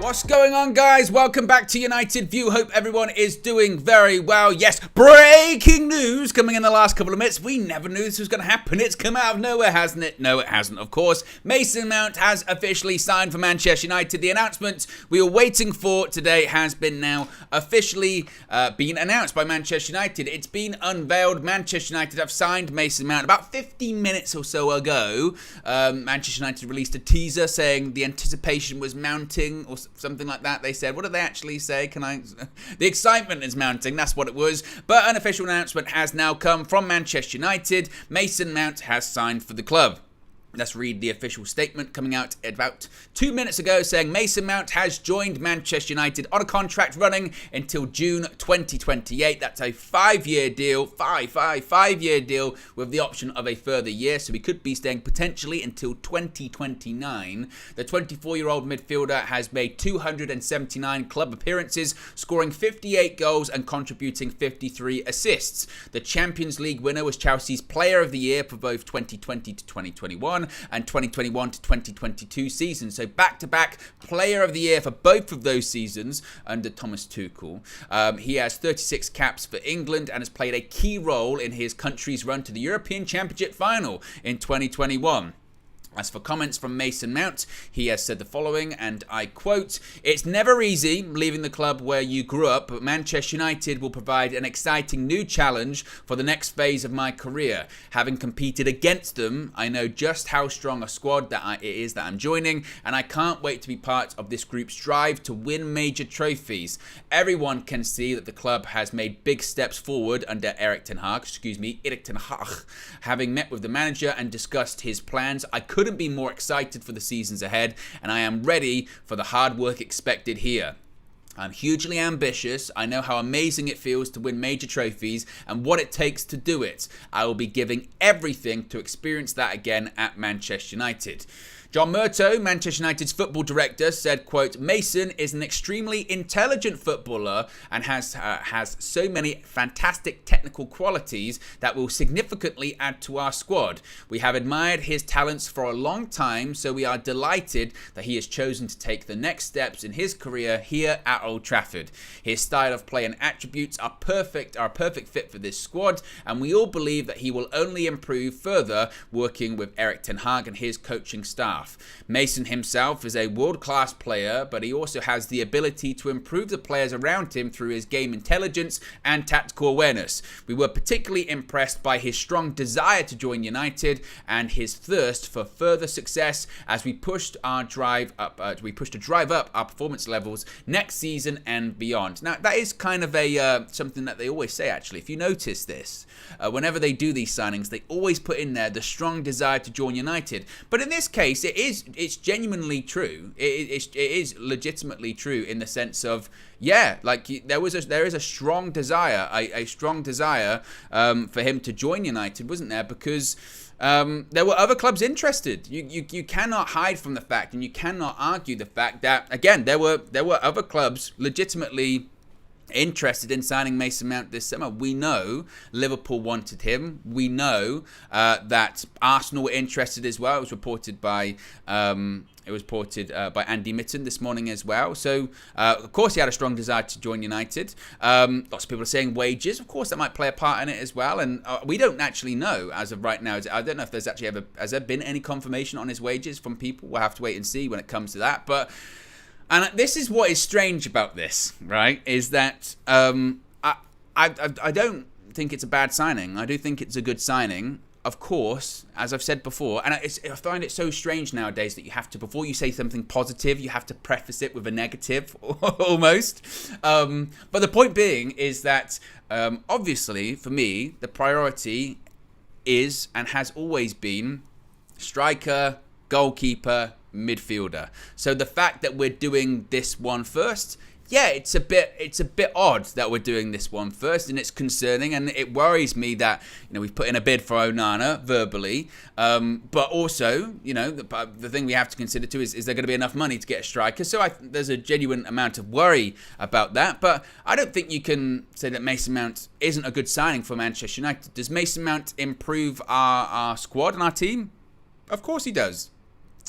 What's going on, guys? Welcome back to United View. Hope everyone is doing very well. Yes, breaking news coming in the last couple of minutes. We never knew this was going to happen. It's come out of nowhere, hasn't it? No, it hasn't, of course. Mason Mount has officially signed for Manchester United. The announcement we were waiting for today has been now officially been announced by Manchester United. It's been unveiled. Manchester United have signed Mason Mount about 15 minutes or so ago. Manchester United released a teaser saying the anticipation was mounting or something like that. They said, what did they actually say? The excitement is mounting, that's what it was. But an official announcement has now come from Manchester United. Mason Mount has signed for the club. Let's read the official statement coming out about 2 minutes ago saying Mason Mount has joined Manchester United on a contract running until June 2028. That's a 5-year deal, five-year deal with the option of a further year. So we could be staying potentially until 2029. The 24-year-old midfielder has made 279 club appearances, scoring 58 goals and contributing 53 assists. The Champions League winner was Chelsea's Player of the Year for both 2020 to 2021. And 2021 to 2022 seasons. So back-to-back Player of the Year for both of those seasons under Thomas Tuchel. He has 36 caps for England and has played a key role in his country's run to the European Championship final in 2021. As for comments from Mason Mount, he has said the following, and I quote, "It's never easy leaving the club where you grew up, but Manchester United will provide an exciting new challenge for the next phase of my career. Having competed against them, I know just how strong a squad it is that I'm joining, and I can't wait to be part of this group's drive to win major trophies. Everyone can see that the club has made big steps forward under Erik ten Hag. Having met with the manager and discussed his plans, I couldn't be more excited for the seasons ahead, and I am ready for the hard work expected here. I'm hugely ambitious. I know how amazing it feels to win major trophies and what it takes to do it. I will be giving everything to experience that again at Manchester United." John Murtough, Manchester United's football director, said, quote, "Mason is an extremely intelligent footballer and has so many fantastic technical qualities that will significantly add to our squad. We have admired his talents for a long time, so we are delighted that he has chosen to take the next steps in his career here at Old Trafford. His style of play and attributes are a perfect fit for this squad, and we all believe that he will only improve further working with Erik ten Hag and his coaching staff. Mason himself is a world-class player, but he also has the ability to improve the players around him through his game intelligence and tactical awareness. We were particularly impressed by his strong desire to join United and his thirst for further success as we pushed to drive up our performance levels next season and beyond." Now, that is kind of a something that they always say, actually. If you notice this, whenever they do these signings, they always put in there the strong desire to join United. But in this case, it's genuinely true. It is legitimately true in the sense of, yeah, like there is a strong desire, for him to join United, wasn't there? Because there were other clubs interested. You cannot hide from the fact, and you cannot argue the fact that, again, there were other clubs legitimately interested in signing Mason Mount this summer. We know Liverpool wanted him. We know that Arsenal were interested as well. It was reported by Andy Mitten this morning as well. So, of course, he had a strong desire to join United. Lots of people are saying wages. Of course, that might play a part in it as well. And we don't actually know as of right now. I don't know if there's actually has there been any confirmation on his wages from people. We'll have to wait and see when it comes to that. And this is what is strange about this, right? Is that I don't think it's a bad signing. I do think it's a good signing. Of course, as I've said before, and I find it so strange nowadays that you have to, before you say something positive, you have to preface it with a negative, almost. But the point being is that, obviously, for me, the priority is and has always been striker, goalkeeper, midfielder. So the fact that we're doing this one first, yeah, it's a bit odd that we're doing this one first, and it's concerning, and it worries me that, you know, we've put in a bid for Onana verbally, but also, you know, the thing we have to consider too is there going to be enough money to get a striker? So there's a genuine amount of worry about that, but I don't think you can say that Mason Mount isn't a good signing for Manchester United. Does Mason Mount improve our squad and our team? Of course he does.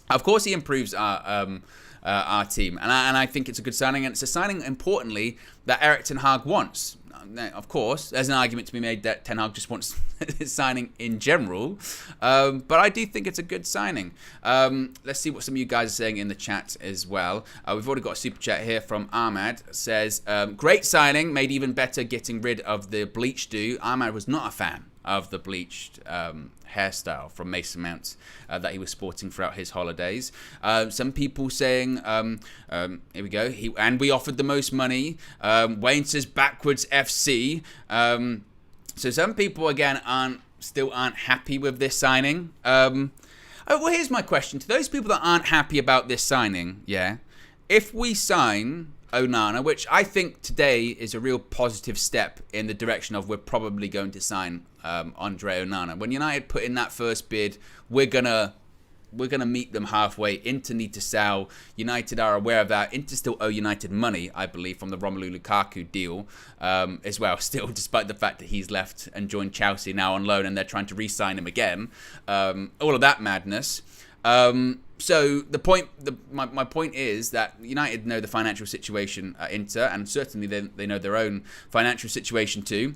Of course he improves our our team. And I think it's a good signing, and it's a signing, importantly, that Erik ten Hag wants. Now, of course, there's an argument to be made that Ten Hag just wants his signing in general, but I do think it's a good signing. Let's see what some of you guys are saying in the chat as well. We've already got a super chat here from Ahmad. Says, great signing, made even better getting rid of the bleach do. Ahmad was not a fan of the bleached hairstyle from Mason Mount that he was sporting throughout his holidays. Some people saying, here we go, and we offered the most money. Wayne says backwards FC. So some people, again, still aren't happy with this signing. Well, here's my question. To those people that aren't happy about this signing, if we sign Onana, which I think today is a real positive step in the direction of we're probably going to sign Andre Onana. When United put in that first bid, we're gonna meet them halfway. Inter need to sell. United are aware of that. Inter still owe United money, I believe, from the Romelu Lukaku deal as well. Still, despite the fact that he's left and joined Chelsea now on loan, and they're trying to re-sign him again. All of that madness. So my point is that United know the financial situation at Inter, and certainly they know their own financial situation too.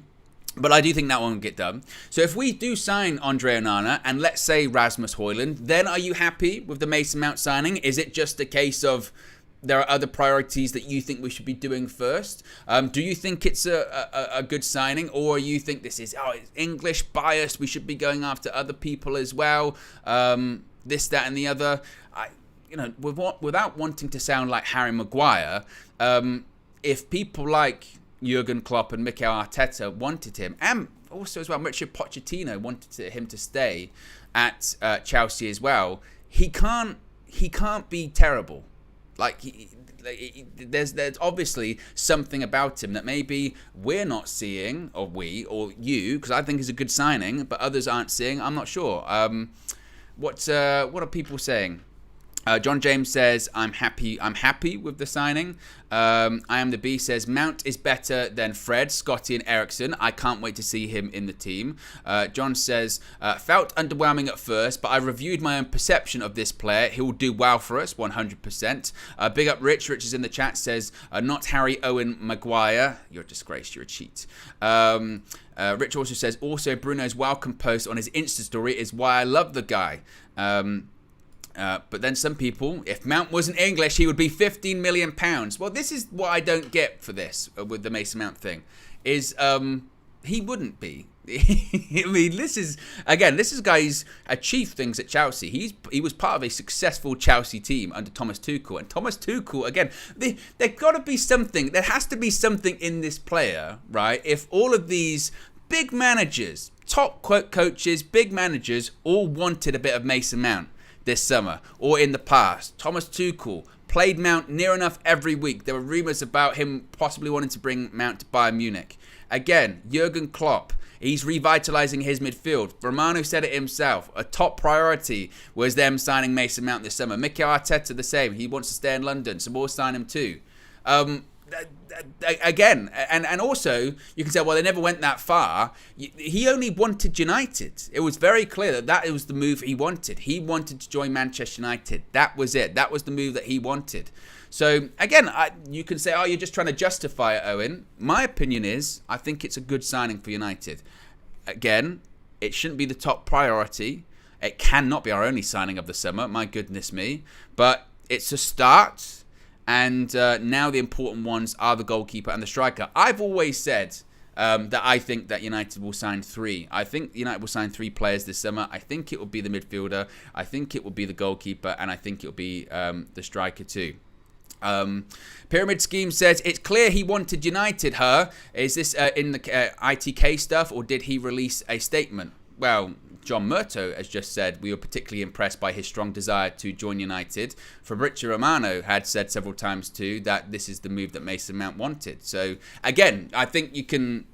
But I do think that won't get done. So if we do sign Andre Onana and let's say Rasmus Højlund, then are you happy with the Mason Mount signing? Is it just a case of there are other priorities that you think we should be doing first? Do you think it's a good signing, or you think this is it's English biased? We should be going after other people as well. This, that, and the other. Without wanting to sound like Harry Maguire, if people like Jurgen Klopp and Mikel Arteta wanted him, and also as well Mauricio Pochettino wanted him to stay at Chelsea as well, he can't be terrible. There's obviously something about him that maybe we're not seeing, or you, because I think is a good signing, but others aren't seeing. I'm not sure. What are people saying? John James says, I'm happy with the signing. I Am the Bee says, Mount is better than Fred, Scotty and Ericsson. I can't wait to see him in the team. John says, felt underwhelming at first, but I reviewed my own perception of this player. He will do well for us, 100%. Big up Rich. Rich is in the chat, says, not Harry Owen Maguire. You're a disgrace, you're a cheat. Rich also says, also Bruno's welcome post on his Insta story is why I love the guy. But then some people, if Mount wasn't English, he would be £15 million. Well, this is what I don't get for this with the Mason Mount thing, is he wouldn't be. I mean, this is a guy who's achieved things at Chelsea. He was part of a successful Chelsea team under Thomas Tuchel. And Thomas Tuchel, again, there's got to be something. There has to be something in this player, right? If all of these big managers, top coaches, big managers, all wanted a bit of Mason Mount this summer or in the past. Thomas Tuchel played Mount near enough every week. There were rumours about him possibly wanting to bring Mount to Bayern Munich. Again, Jurgen Klopp, he's revitalising his midfield. Romano said it himself. A top priority was them signing Mason Mount this summer. Mikel Arteta the same. He wants to stay in London, so we'll sign him too. Again, and also you can say, well, they never went that far. He only wanted United. It was very clear that was the move he wanted. He wanted to join Manchester United. That was it. That was the move that he wanted. So again, you can say, you're just trying to justify it, Owen. My opinion is, I think it's a good signing for United. Again, it shouldn't be the top priority. It cannot be our only signing of the summer. My goodness me. But it's a start. And now the important ones are the goalkeeper and the striker. I've always said that I think that United will sign 3. I think United will sign 3 players this summer. I think it will be the midfielder. I think it will be the goalkeeper. And I think it will be the striker too. Pyramid Scheme says, it's clear he wanted United, Is this in the ITK stuff, or did he release a statement? Well, John Murto has just said we were particularly impressed by his strong desire to join United. Fabrizio Romano had said several times too that this is the move that Mason Mount wanted. So again, I think you can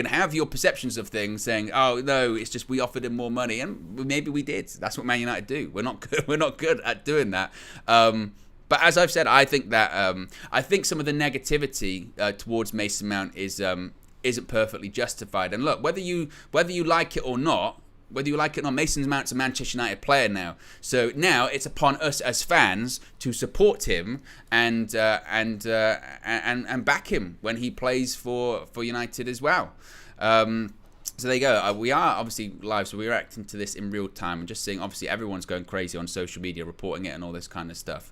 have your perceptions of things, saying, oh no, it's just we offered him more money, and maybe we did. That's what Man United do. We're not good. We're not good at doing that. But as I've said, I think that I think some of the negativity towards Mason Mount isn't perfectly justified. And look, whether you like it or not, whether you like it or not, Mason Mount's a Manchester United player now. So now it's upon us as fans to support him and back him when he plays for United as well. So there you go. We are obviously live, so we're reacting to this in real time and just seeing, obviously, everyone's going crazy on social media, reporting it and all this kind of stuff.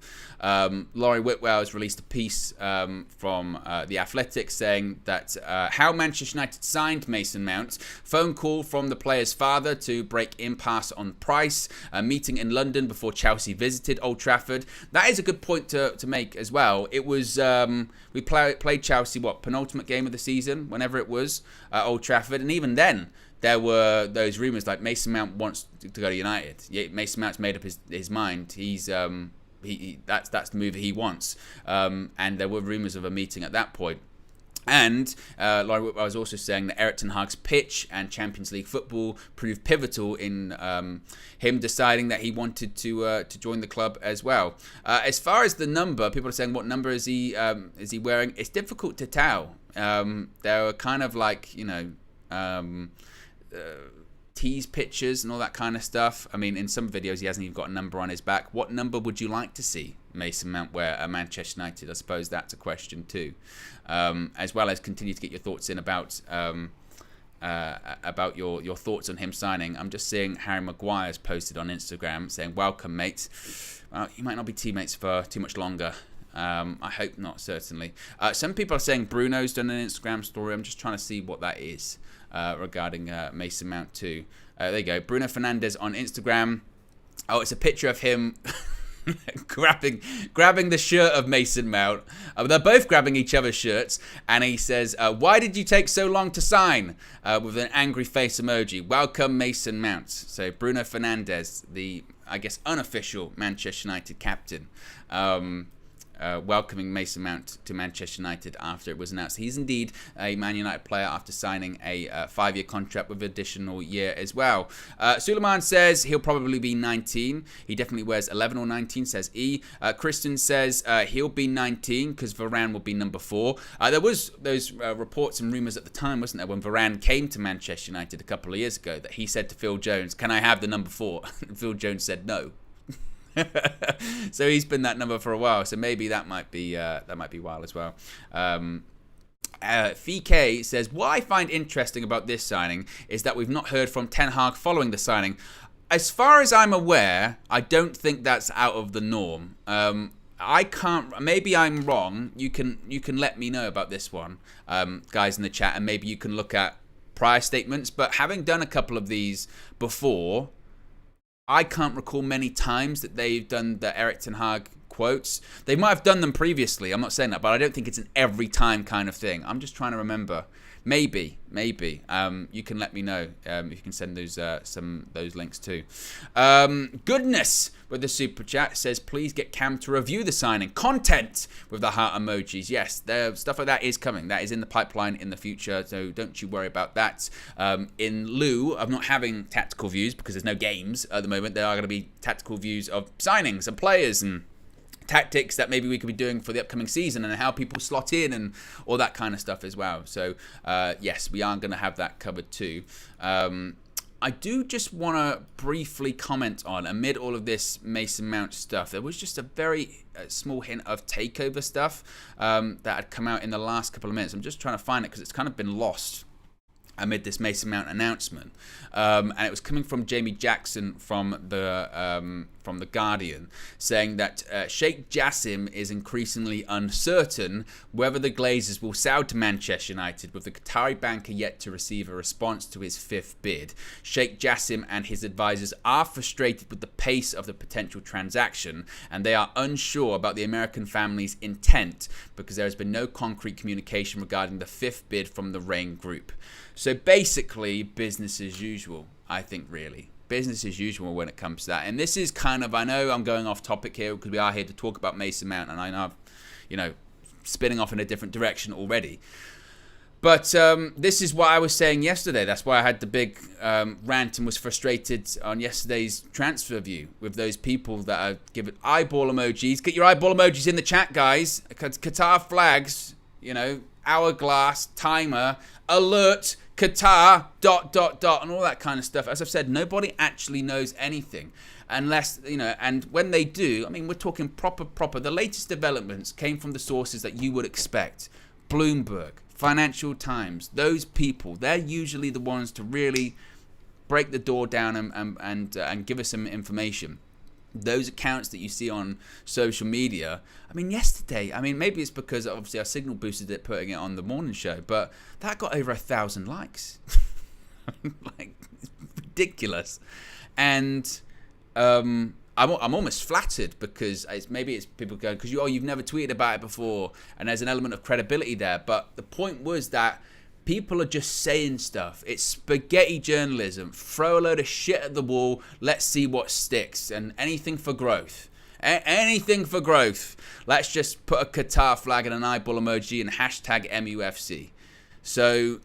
Laurie Whitwell has released a piece from The Athletic saying that how Manchester United signed Mason Mount, phone call from the player's father to break impasse on price, a meeting in London before Chelsea visited Old Trafford. That is a good point to make as well. It was, we played Chelsea, penultimate game of the season, whenever it was, at Old Trafford, and even then, there were those rumours like Mason Mount wants to go to United. Yeah, Mason Mount's made up his mind. He's that's the move he wants. And there were rumours of a meeting at that point. And Laurie Whitwell was also saying that Erik ten Hag's pitch and Champions League football proved pivotal in him deciding that he wanted to join the club as well. As far as the number, people are saying, what number is he wearing? It's difficult to tell. There are kind of like, tease pictures and all that kind of stuff. I mean, in some videos he hasn't even got a number on his back. What number would you like to see Mason Mount wear at Manchester United? I suppose that's a question too. As well as continue to get your thoughts in about your thoughts on him signing. I'm just seeing Harry Maguire's posted on Instagram saying, welcome, mate. Well, you might not be teammates for too much longer. I hope not, certainly. Some people are saying Bruno's done an Instagram story. I'm just trying to see what that is regarding Mason Mount too. There you go. Bruno Fernandes on Instagram. Oh, it's a picture of him grabbing the shirt of Mason Mount. They're both grabbing each other's shirts, and he says, why did you take so long to sign? With an angry face emoji. Welcome, Mason Mount. So Bruno Fernandes, the, I guess, unofficial Manchester United captain, welcoming Mason Mount to Manchester United after it was announced. He's indeed a Man United player after signing a 5-year contract with an additional year as well. Suleiman says he'll probably be 19. He definitely wears 11 or 19, says E. Kristen says he'll be 19 because Varane will be number 4. There was those reports and rumours at the time, wasn't there, when Varane came to Manchester United a couple of years ago, that he said to Phil Jones, can I have the number 4? And Phil Jones said no. So he's been that number for a while. So maybe that might be wild as well. VK says, what I find interesting about this signing is that we've not heard from Ten Hag following the signing. As far as I'm aware, I don't think that's out of the norm. I can't. Maybe I'm wrong. You can let me know about this one, guys in the chat, and maybe you can look at prior statements. But having done a couple of these before, I can't recall many times that they've done the Erik ten Hag quotes. They might have done them previously. I'm not saying that, but I don't think it's an every time kind of thing. I'm just trying to remember. Maybe. You can let me know if you can send those links too. Goodness with the super chat says, please get Cam to review the signing. Content with the heart emojis. Yes, the stuff like that is coming. That is in the pipeline in the future, so don't you worry about that. In lieu of not having tactical views, because there's no games at the moment, there are going to be tactical views of signings and players and tactics that maybe we could be doing for the upcoming season and how people slot in and all that kind of stuff as well. So yes, we are going to have that covered too. I do just want to briefly comment on, amid all of this Mason Mount stuff, there was just a very small hint of Takeover stuff that had come out in the last couple of minutes. I'm just trying to find it because it's kind of been lost amid this Mason Mount announcement, and it was coming from Jamie Jackson from the Guardian, saying that Sheikh Jassim is increasingly uncertain whether the Glazers will sell to Manchester United, with the Qatari banker yet to receive a response to his 5th bid. Sheikh Jassim and his advisors are frustrated with the pace of the potential transaction, and they are unsure about the American family's intent because there has been no concrete communication regarding the 5th bid from the Rain Group. So basically, business as usual, I think, really. Business as usual when it comes to that. And this is kind of, I know I'm going off topic here because we are here to talk about Mason Mount, and I know I'm, spinning off in a different direction already. But this is what I was saying yesterday. That's why I had the big rant and was frustrated on yesterday's transfer view with those people that are giving eyeball emojis. Get your eyeball emojis in the chat, guys. Qatar flags, hourglass, timer, alert, Qatar, ... and all that kind of stuff. As I've said, nobody actually knows anything. Unless, and when they do, I mean, we're talking proper. The latest developments came from the sources that you would expect. Bloomberg, Financial Times, those people, they're usually the ones to really break the door down and give us some information. Those accounts that you see on social media, I mean, yesterday, maybe it's because obviously our signal boosted it putting it on the morning show, but that got over 1,000 likes. Like, it's ridiculous. And I'm almost flattered because maybe it's people going, because you've never tweeted about it before, and there's an element of credibility there. But the point was that people are just saying stuff. It's spaghetti journalism. Throw a load of shit at the wall. Let's see what sticks. And anything for growth. Anything for growth. Let's just put a Qatar flag and an eyeball emoji and hashtag MUFC. So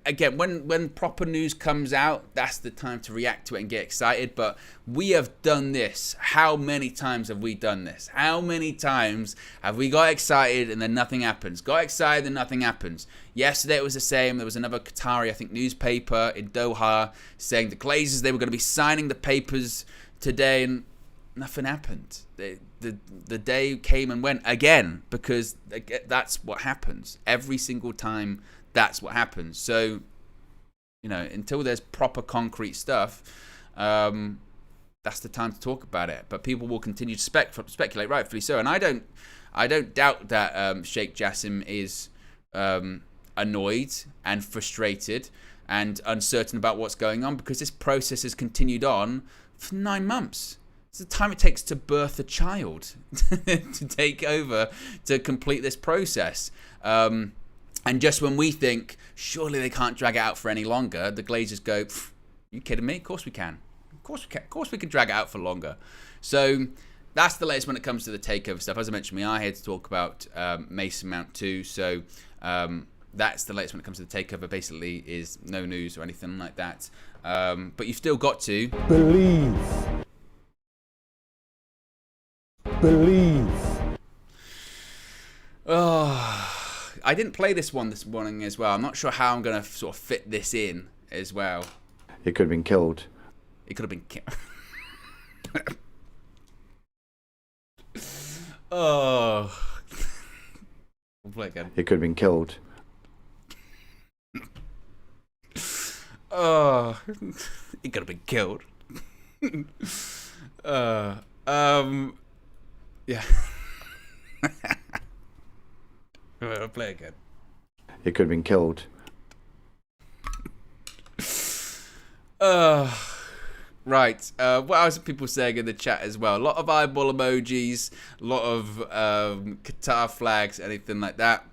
again, when proper news comes out, that's the time to react to it and get excited. But we have done this. How many times have we done this? How many times have we got excited and then nothing happens? Got excited and nothing happens. Yesterday it was the same. There was another Qatari, I think, newspaper in Doha saying the Glazers, they were going to be signing the papers today, and nothing happened. The day came and went again, because that's what happens. Every single time, that's what happens. So, until there's proper concrete stuff, that's the time to talk about it. But people will continue to speculate, rightfully so. And I don't doubt that Sheikh Jassim is annoyed and frustrated and uncertain about what's going on, because this process has continued on for 9 months. It's the time it takes to birth a child to take over, to complete this process. And just when we think, surely they can't drag it out for any longer, the Glazers go, you kidding me? Of course we can. Of course we can drag it out for longer. So that's the latest when it comes to the takeover stuff. As I mentioned, we are here to talk about Mason Mount too. So that's the latest when it comes to the takeover. Basically is no news or anything like that. But you've still got to believe. Oh, I didn't play this one this morning as well. I'm not sure how I'm going to sort of fit this in as well. He could have been killed. He could have been killed. Oh. We'll play again. He could have been killed. Oh. He could have been killed. Yeah. I'll play again. He could have been killed. Right. What else are people saying in the chat as well? A lot of eyeball emojis, a lot of Qatar flags, anything like that.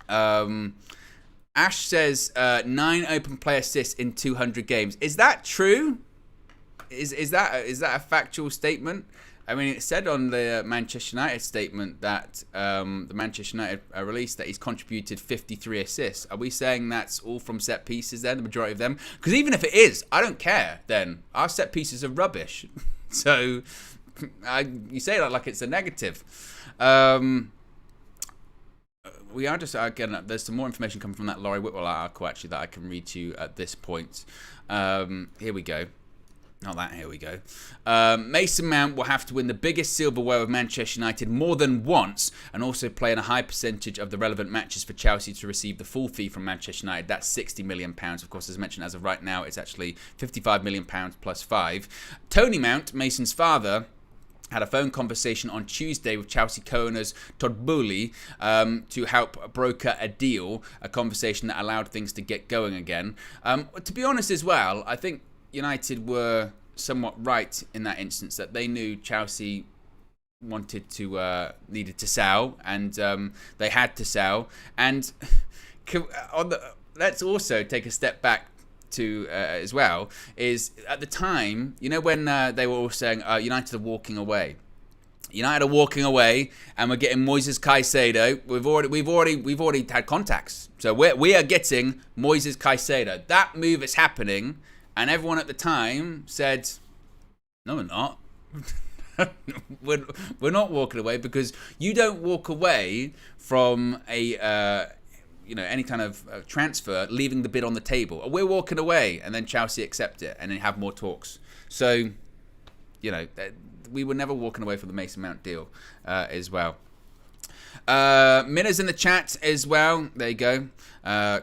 Ash says 9 open play assists in 200 games. Is that true? Is that a factual statement? I mean, it said on the Manchester United statement that the Manchester United released that he's contributed 53 assists. Are we saying that's all from set pieces then, the majority of them? Because even if it is, I don't care then. Our set pieces are rubbish. So you say that like it's a negative. We are just, again, there's some more information coming from that Laurie Whitwell article actually that I can read to you at this point. Here we go. Not that, here we go. Mason Mount will have to win the biggest silverware of Manchester United more than once and also play in a high percentage of the relevant matches for Chelsea to receive the full fee from Manchester United. That's £60 million. Of course, as mentioned, as of right now, it's actually £55 million plus 5. Tony Mount, Mason's father, had a phone conversation on Tuesday with Chelsea co-owners Todd Boehly to help broker a deal, a conversation that allowed things to get going again. To be honest as well, I think United were somewhat right in that instance, that they knew Chelsea needed to sell, and they had to sell. And let's also take a step back to as well, is at the time, when they were all saying United are walking away. United are walking away, and we're getting Moises Caicedo. We've already had contacts, so we are getting Moises Caicedo. That move is happening. And everyone at the time said, no, we're not. we're not walking away, because you don't walk away from a any kind of transfer, leaving the bid on the table. We're walking away, and then Chelsea accept it, and then have more talks. So, we were never walking away from the Mason Mount deal as well. Minna's in the chat as well. There you go.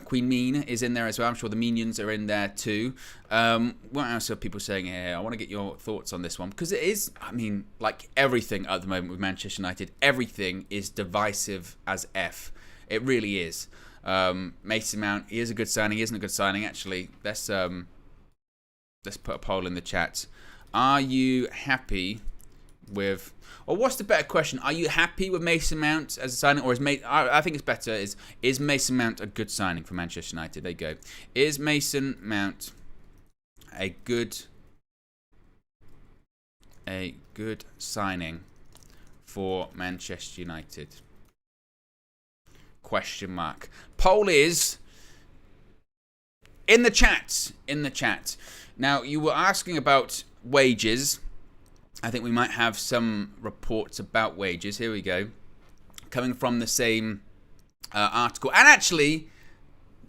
Queen Mean is in there as well. I'm sure the Minions are in there too. What else are people saying here? I want to get your thoughts on this one, because it is, like everything at the moment with Manchester United, everything is divisive as F. It really is. Mason Mount, he is a good signing, he isn't a good signing. Actually, let's put a poll in the chat. Are you happy with, or what's the better question? Are you happy with Mason Mount as a signing, or I think it's better, is Mason Mount a good signing for Manchester United? There you go. Is Mason Mount a good signing for Manchester United? Question mark. Poll is in the chat. Now, you were asking about wages. I think we might have some reports about wages. Here we go. Coming from the same article. And actually,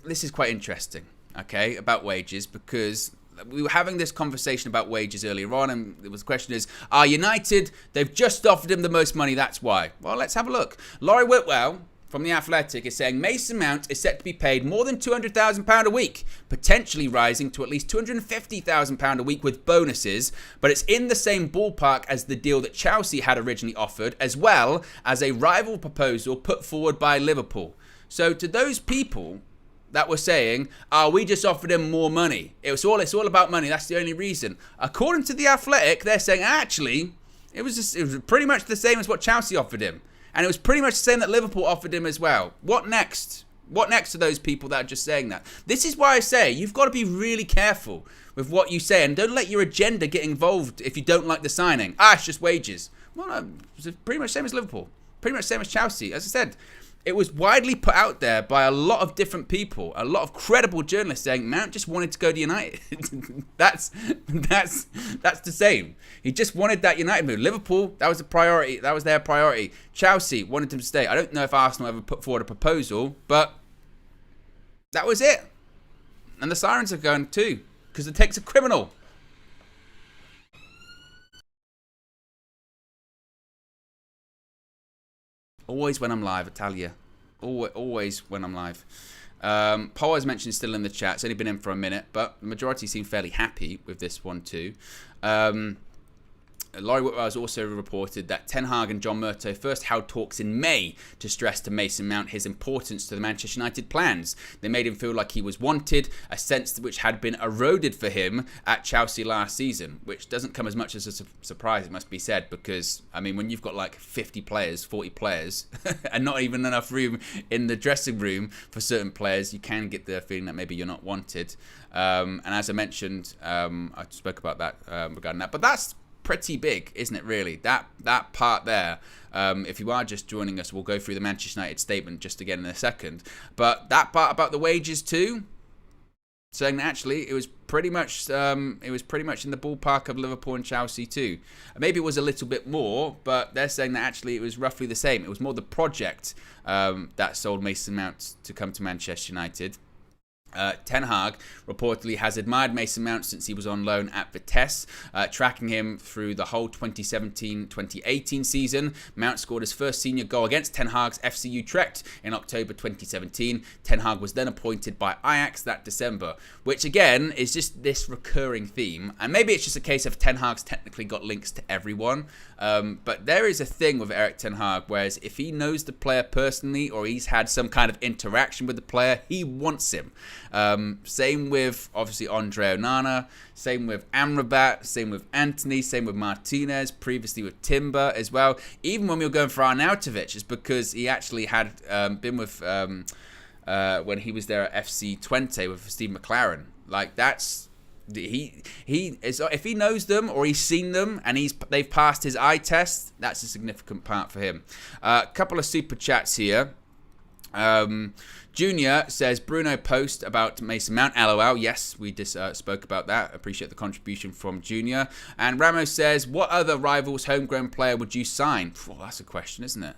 this is quite interesting, okay, about wages, because we were having this conversation about wages earlier on, and the question is, are United, they've just offered him the most money, that's why. Well, let's have a look. Laurie Whitwell from The Athletic is saying Mason Mount is set to be paid more than £200,000 a week, potentially rising to at least £250,000 a week with bonuses, but it's in the same ballpark as the deal that Chelsea had originally offered, as well as a rival proposal put forward by Liverpool. So to those people that were saying, we just offered him more money, it's all about money, that's the only reason. According to The Athletic, they're saying actually it was pretty much the same as what Chelsea offered him. And it was pretty much the same that Liverpool offered him as well. What next? What next to those people that are just saying that? This is why I say you've got to be really careful with what you say, and don't let your agenda get involved if you don't like the signing. It's just wages. Well, no, it's pretty much the same as Liverpool. Pretty much the same as Chelsea. As I said, it was widely put out there by a lot of different people, a lot of credible journalists saying Mount just wanted to go to United. That's the same. He just wanted that United move. Liverpool, that was a priority. That was their priority. Chelsea wanted him to stay. I don't know if Arsenal ever put forward a proposal, but that was it. And the sirens are going too, because it takes a criminal. Always when I'm live, I tell you. Always when I'm live. Paul, as mentioned, is still in the chat. It's only been in for a minute, but the majority seem fairly happy with this one too. Laurie Whitwell has also reported that Ten Hag and John Murtough first held talks in May to stress to Mason Mount his importance to the Manchester United plans. They made him feel like he was wanted, a sense which had been eroded for him at Chelsea last season, which doesn't come as much as a surprise, it must be said, because, when you've got like 50 players, 40 players, and not even enough room in the dressing room for certain players, you can get the feeling that maybe you're not wanted. And as I mentioned, I spoke about that regarding that, but that's pretty big, isn't it, really? That part there, if you are just joining us, we'll go through the Manchester United statement just again in a second, but that part about the wages too, saying that actually it was pretty much in the ballpark of Liverpool and Chelsea too. Maybe it was a little bit more, but they're saying that actually it was roughly the same. It was more the project that sold Mason Mount to come to Manchester United. Ten Hag reportedly has admired Mason Mount since he was on loan at Vitesse, tracking him through the whole 2017-2018 season. Mount scored his first senior goal against Ten Hag's FC Utrecht in October 2017. Ten Hag was then appointed by Ajax that December, which again is just this recurring theme. And maybe it's just a case of Ten Hag's technically got links to everyone, but there is a thing with Erik Ten Hag, whereas if he knows the player personally or he's had some kind of interaction with the player, he wants him. Same with, obviously, Andre Onana, same with Amrabat, same with Anthony, same with Martinez, previously with Timber as well. Even when we were going for Arnautovic, it's because he actually had been with, when he was there at FC Twente with Steve McLaren. Like, that's, he is, if he knows them or he's seen them and they've passed his eye test, that's a significant part for him. A couple of super chats here. Junior says, Bruno post about Mason Mount, LOL. Yes, we just spoke about that. Appreciate the contribution from Junior. And Ramos says, what other rivals homegrown player would you sign? Well, that's a question, isn't it?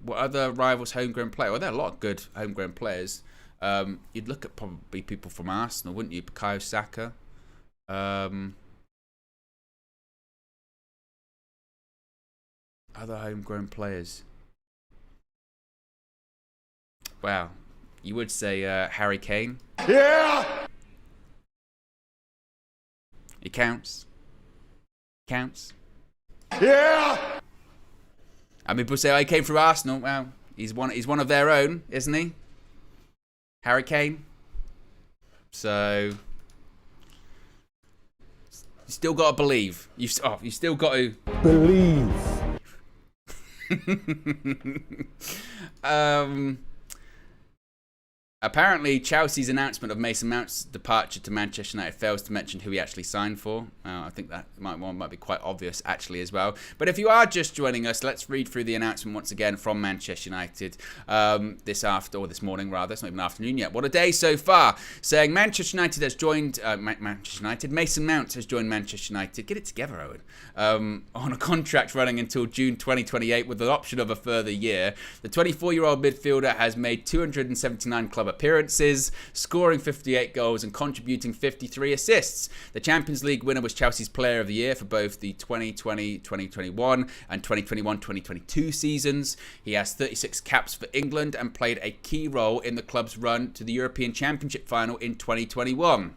what other rivals homegrown player? Well, there are a lot of good homegrown players. You'd look at probably people from Arsenal, wouldn't you? Bukayo Saka. Other homegrown players. Wow. You would say Harry Kane. Yeah! He counts. Counts. Yeah! I mean, people say, oh, he came from Arsenal. Well, he's one of their own, isn't he? Harry Kane. So you still got to believe. You still got to Believe. Apparently, Chelsea's announcement of Mason Mount's departure to Manchester United fails to mention who he actually signed for. I think that might be quite obvious, actually, as well. But if you are just joining us, let's read through the announcement once again from Manchester United this morning, rather. It's not even afternoon yet. What a day so far. Saying Manchester United has joined Manchester United. Mason Mount has joined Manchester United. Get it together, Owen. On a contract running until June 2028 with the option of a further year. The 24-year-old midfielder has made 279 club appearances, scoring 58 goals and contributing 53 assists. The Champions League winner was Chelsea's Player of the Year for both the 2020-2021 and 2021-2022 seasons. He has 36 caps for England and played a key role in the club's run to the European Championship final in 2021.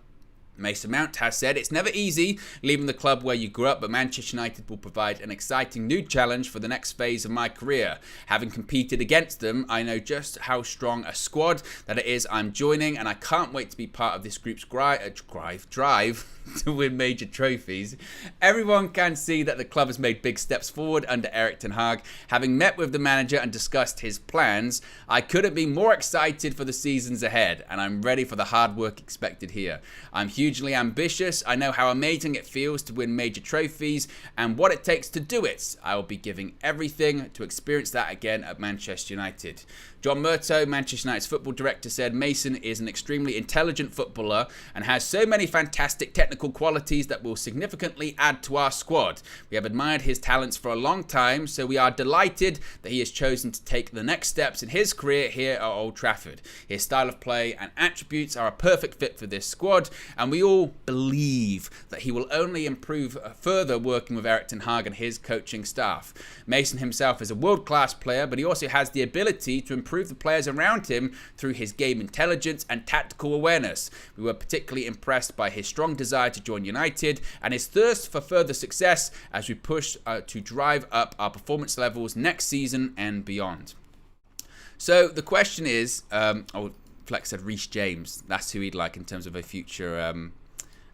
Mason Mount has said, it's never easy leaving the club where you grew up, but Manchester United will provide an exciting new challenge for the next phase of my career. Having competed against them, I know just how strong a squad that it is I'm joining, and I can't wait to be part of this group's drive to win major trophies. Everyone can see that the club has made big steps forward under Erik ten Hag. Having met with the manager and discussed his plans, I couldn't be more excited for the seasons ahead, and I'm ready for the hard work expected here. I'm hugely ambitious. I know how amazing it feels to win major trophies and what it takes to do it. I will be giving everything to experience that again at Manchester United. John Murtough, Manchester United's football director, said Mason is an extremely intelligent footballer and has so many fantastic technical qualities that will significantly add to our squad. We have admired his talents for a long time, so we are delighted that he has chosen to take the next steps in his career here at Old Trafford. His style of play and attributes are a perfect fit for this squad, and we all believe that he will only improve further working with Erik ten Hag and his coaching staff. Mason himself is a world-class player, but he also has the ability to improve the players around him through his game intelligence and tactical awareness. We were particularly impressed by his strong desire to join United and his thirst for further success as we push to drive up our performance levels next season and beyond. So the question is, Flex said Reece James. That's who he'd like in terms of a future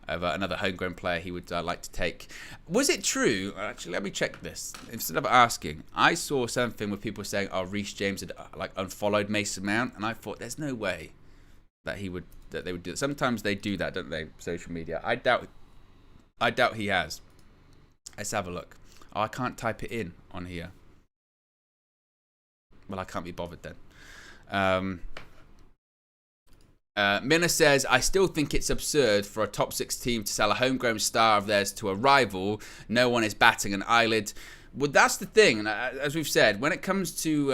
of another homegrown player he would like to take. Was it true? Actually, let me check this. Instead of asking, I saw something with people saying, "Oh, Reece James had unfollowed Mason Mount," and I thought, "There's no way that they would do it." Sometimes they do that, don't they? Social media. I doubt he has. Let's have a look. Oh, I can't type it in on here. Well, I can't be bothered then. Minna says, I still think it's absurd for a top 6 team to sell a homegrown star of theirs to a rival. No one is batting an eyelid. Well, that's the thing. As we've said, when it comes to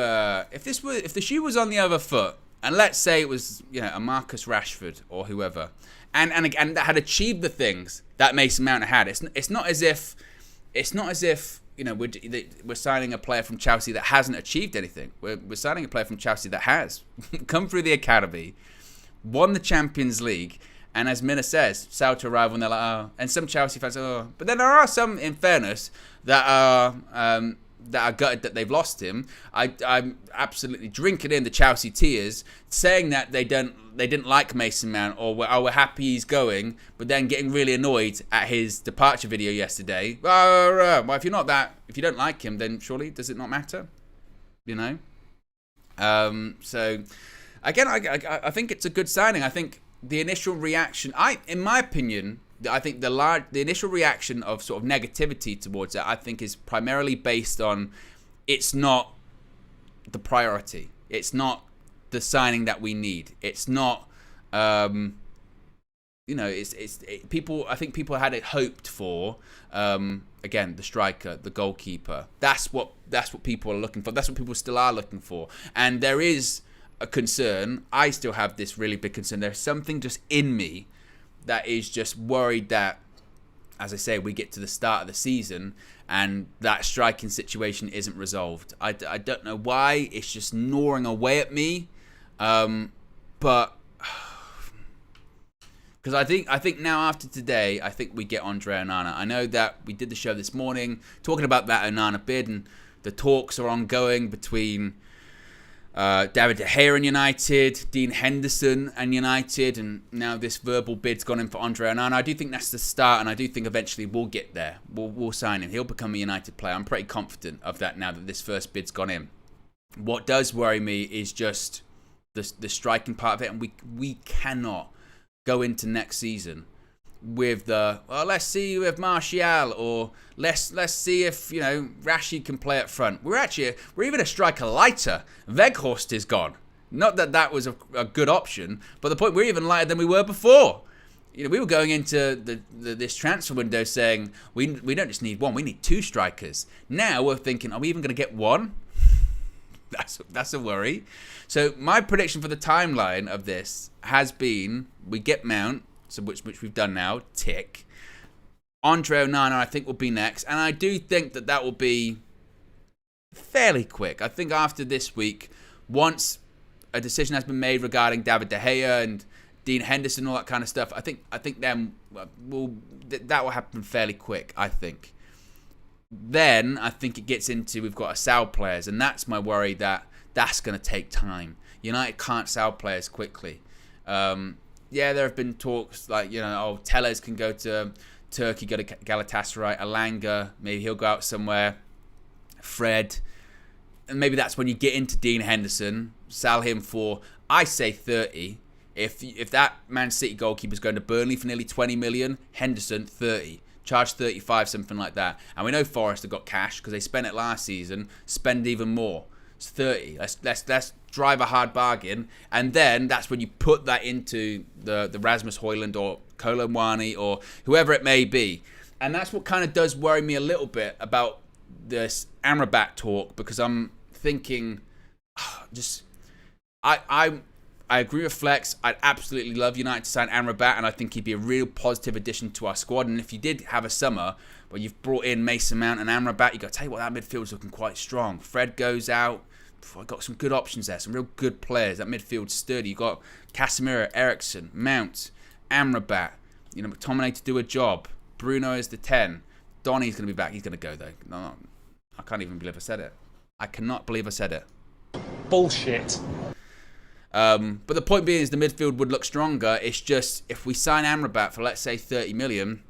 if the shoe was on the other foot, and let's say it was a Marcus Rashford or whoever, and that had achieved the things that Mason Mount had, it's not as if we're signing a player from Chelsea that hasn't achieved anything. We're signing a player from Chelsea that has come through the academy, won the Champions League, and as Minna says, sell to a rival, and they're like, oh. And some Chelsea fans, oh. But then there are some, in fairness, that are gutted that they've lost him. I'm absolutely drinking in the Chelsea tears, saying that they didn't like Mason Mount, or we're happy he's going, but then getting really annoyed at his departure video yesterday. Well, if you don't like him, then surely does it not matter? So again, I think it's a good signing. I think the initial reaction, in my opinion, I think the initial reaction of sort of negativity towards it, I think, is primarily based on it's not the priority. It's not the signing that we need. It's not people. I think people had it hoped for. Again, the striker, the goalkeeper. That's what people are looking for. That's what people still are looking for. And there is a concern. I still have this really big concern. There's something just in me that is just worried that, as I say, we get to the start of the season and that striking situation isn't resolved. I don't know why. It's just gnawing away at me. But because I think now after today, I think we get Andre Onana. I know that we did the show this morning talking about that Onana bid, and the talks are ongoing between David De Gea and United, Dean Henderson and United, and now this verbal bid's gone in for Andre Onana. I do think that's the start, and I do think eventually we'll get there. We'll sign him. He'll become a United player. I'm pretty confident of that now that this first bid's gone in. What does worry me is just the striking part of it, and we cannot go into next season with let's see with Martial, or let's see if Rashid can play up front. We're even a striker lighter. Weghorst is gone. Not that was a good option, but the point, we're even lighter than we were before. We were going into this transfer window saying we don't just need one, we need 2 strikers. Now we're thinking, are we even going to get one? That's a worry. So my prediction for the timeline of this has been we get Mount, so which we've done now, tick. Andre Onana I think will be next, and I do think that will be fairly quick. I think after this week, once a decision has been made regarding David De Gea and Dean Henderson, all that kind of stuff, I think then that will happen fairly quick, I think. Then I think it gets into, we've got to sell players, and that's my worry, that's going to take time. United can't sell players quickly. There have been talks like, Tellez can go to Turkey, go to Galatasaray, Alanga, maybe he'll go out somewhere, Fred, and maybe that's when you get into Dean Henderson, sell him for, I say 30. If that Man City goalkeeper's going to Burnley for nearly 20 million, Henderson 30. Charge 35, something like that. And we know Forest have got cash because they spent it last season. Spend even more. It's 30. Let's drive a hard bargain. And then that's when you put that into the Rasmus Højlund or Kolo Muani or whoever it may be. And that's what kind of does worry me a little bit about this Amrabat talk, because I'm thinking, I agree with Flex. I'd absolutely love United to sign Amrabat, and I think he'd be a real positive addition to our squad. And if you did have a summer where you've brought in Mason Mount and Amrabat, you got to tell you what, that midfield's looking quite strong. Fred goes out. I've got some good options there, some real good players. That midfield's sturdy. You've got Casemiro, Eriksen, Mount, Amrabat. McTominay to do a job. Bruno is the 10. Donny's going to be back. He's going to go, though. No, I can't even believe I said it. I cannot believe I said it. Bullshit. But the point being is the midfield would look stronger. It's just, if we sign Amrabat for, let's say, 30 million,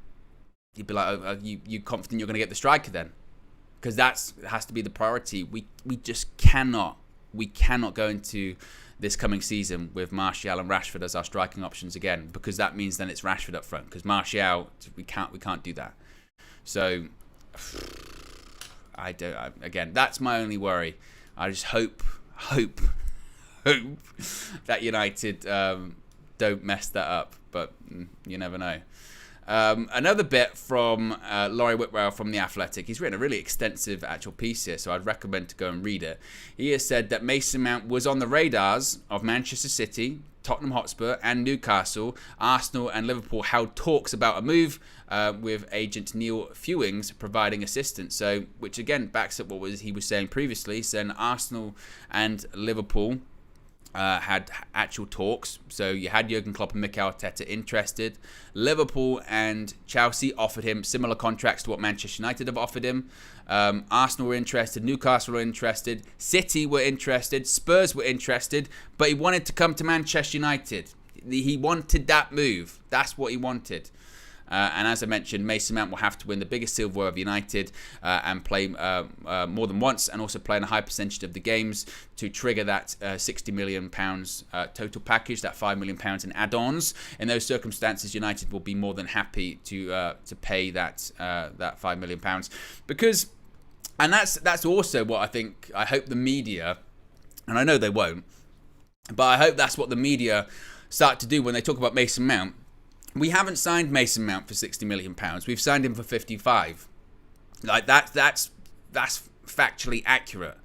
you'd be like, you confident you're going to get the striker then? Because that has to be the priority. We just cannot go into this coming season with Martial and Rashford as our striking options again, because that means then it's Rashford up front. Because Martial, we can't do that. So again, that's my only worry. I just hope that United don't mess that up, but you never know. Another bit from Laurie Whitwell from The Athletic. He's written a really extensive actual piece here, so I'd recommend to go and read it. He has said that Mason Mount was on the radars of Manchester City, Tottenham Hotspur and Newcastle. Arsenal and Liverpool held talks about a move, with agent Neil Fewings providing assistance. So, which again backs up what he was saying previously, saying Arsenal and Liverpool had actual talks. So you had Jurgen Klopp and Mikel Arteta interested. Liverpool and Chelsea offered him similar contracts to what Manchester United have offered him. Arsenal were interested. Newcastle were interested. City were interested. Spurs were interested. But he wanted to come to Manchester United. He wanted that move. That's what he wanted. And as I mentioned, Mason Mount will have to win the biggest silverware of United and play more than once, and also play in a high percentage of the games to trigger that £60 million total package, that £5 million in add-ons. In those circumstances, United will be more than happy to pay that £5 million, because, and that's also what I hope the media, and I know they won't, but I hope that's what the media start to do when they talk about Mason Mount. we haven't signed Mason Mount for £60 million. We've signed him for 55. Like that's factually accurate.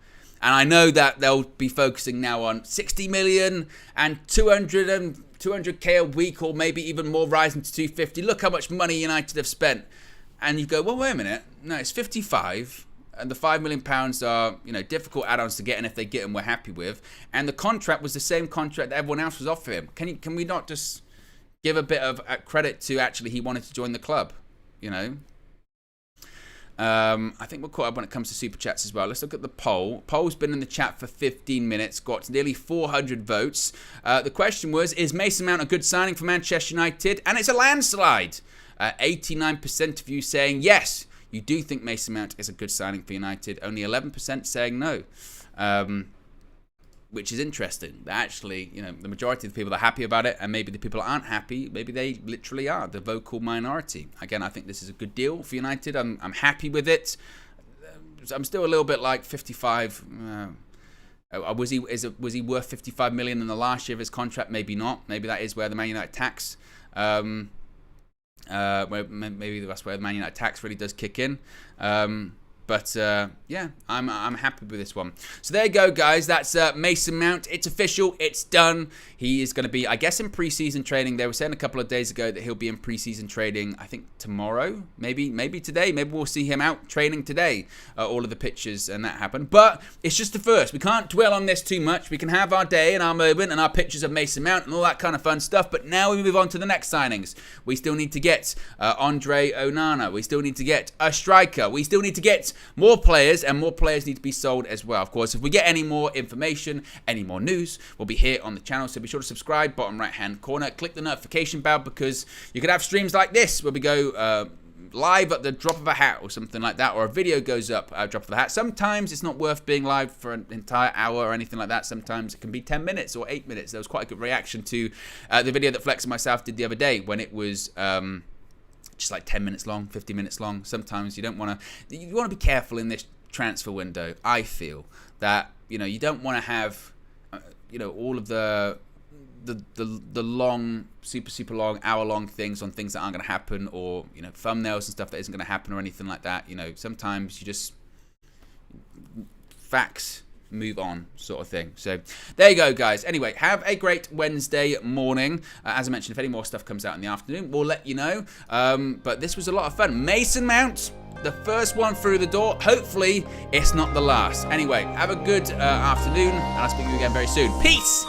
And I know that they'll be focusing now on 60 million and 200k a week, or maybe even more, rising to 250. Look how much money United have spent. And you go, well, wait a minute. No, it's 55. And the £5 million are, difficult add-ons to get, and if they get them, we're happy with. And the contract was the same contract that everyone else was offering him. Can we not just give a bit of credit to actually he wanted to join the club? I think we're caught up when it comes to super chats as well. Let's look at the poll. Poll's been in the chat for 15 minutes, got nearly 400 votes. The question was, is Mason Mount a good signing for Manchester United? And it's a landslide. 89% of you saying yes, you do think Mason Mount is a good signing for United. Only 11% saying no. Which is interesting. Actually, the majority of the people are happy about it, and maybe the people that aren't happy, maybe they literally are the vocal minority. Again, I think this is a good deal for United. I'm happy with it. I'm still a little bit like 55. Was he worth 55 million in the last year of his contract? Maybe not. Maybe that is where the Man United tax. Maybe that's where the Man United tax really does kick in. But yeah, I'm happy with this one. So there you go, guys. That's Mason Mount. It's official. It's done. He is going to be, I guess, in pre-season training. They were saying a couple of days ago that he'll be in pre-season training, I think tomorrow, maybe today. Maybe we'll see him out training today. All of the pictures and that happen. But it's just the first. We can't dwell on this too much. We can have our day and our moment and our pictures of Mason Mount and all that kind of fun stuff. But now we move on to the next signings. We still need to get Andre Onana. We still need to get a striker. We still need to get more players, and more players need to be sold as well. Of course, if we get any more information, any more news, we'll be here on the channel. So be sure to subscribe, bottom right hand corner. Click the notification bell, because you could have streams like this where we go live at the drop of a hat or something like that, or a video goes up at the drop of a hat. Sometimes it's not worth being live for an entire hour or anything like that. Sometimes it can be 10 minutes or 8 minutes. There was quite a good reaction to the video that Flex and myself did the other day when it was just like 10 minutes long, 50 minutes long. Sometimes you want to be careful in this transfer window. I feel that you don't want to have all of the long, super long, hour-long things on things that aren't going to happen, or thumbnails and stuff that isn't going to happen or anything like that. Sometimes you just facts, move on, sort of thing. So there you go, guys. Anyway, have a great Wednesday morning. As I mentioned, if any more stuff comes out in the afternoon, we'll let you know. But this was a lot of fun. Mason Mount, the first one through the door. Hopefully it's not the last. Anyway, have a good afternoon, and I'll speak to you again very soon. Peace.